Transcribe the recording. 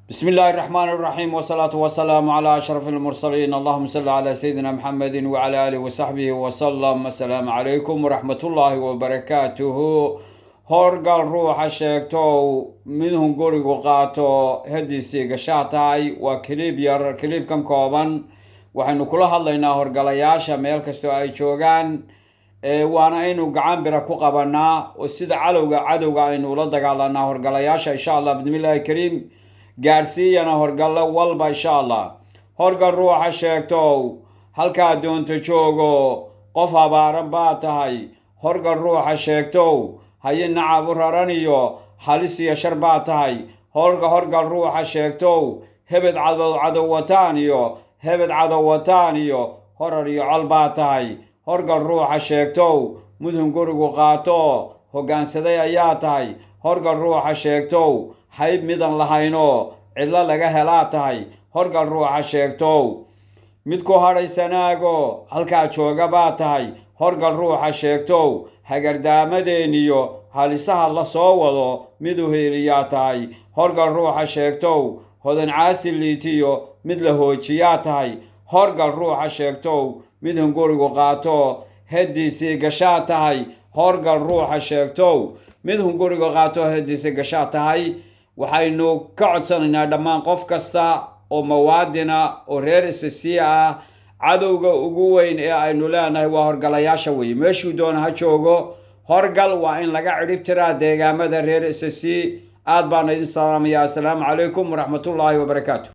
بسم الله الرحمن الرحيم والصلاة والسلام على أشرف المرسلين. اللهم صل على سيدنا محمد وعلى آله وصحبه وسلم. السلام عليكم ورحمة الله وبركاته. هرقل روح شيكتو منهم قرق وقاتو هديسي قشاتاي وكليب كليب كم كوبان وحنو كلها اللينا هرقلياشا ميل كستو اي جوغان waana aynu gacan bira ku qabanaa oo sida cadowga aynu ula dagaalanaa horgalayaasha insha Allah bismillaahi kariim gaarsiiyana horgalla walba insha Allah. Horgal ruuxa sheegto halka doonto joogo qof abaaran baa tahay. Horgal ruuxa sheegto haye nacab raraniyo halis iyo shar baa tahay. Horgal ruuxa sheegto hebed cadow wataan iyo horar iyo col baa tahay. Horgal ruuxa sheegto mudun gurigu qaato hoggaansaday ayaa tahay. Horgal ruuxa sheegto hayb midan lahayno cidla laga helaa tahay. Horgal ruuxa sheegto mid ku hadhaysanaago halkaa jooga baa tahay. Horgal ruuxa sheegto hagardaamadeeniyo halisaha la soo wado mid u heeliyaa tahay. Horgal ruuxa sheegto hodan caasi liitiyo mid la hoojiyaa tahay. Horgal ruuxa sheegto mid hungurigu qaato hediisii gashaa tahay. Horgal ruuxa sheegto mid hungurigu qaato hediisii gashaa tahay. waxaynu ka codsanaynaa dhammaan qof kasta oo muwaadina oo reer SSC ah cadowga ugu weyn ee aynu leenahay waa horgalayaasha weeye. meeshuu doona ha joogo horgal waa in laga cirib tiraa deegaamada reer SSC. aad baan idin salaamayaa. assalaamu calaykum waraxmatullaahi wabarakaatu.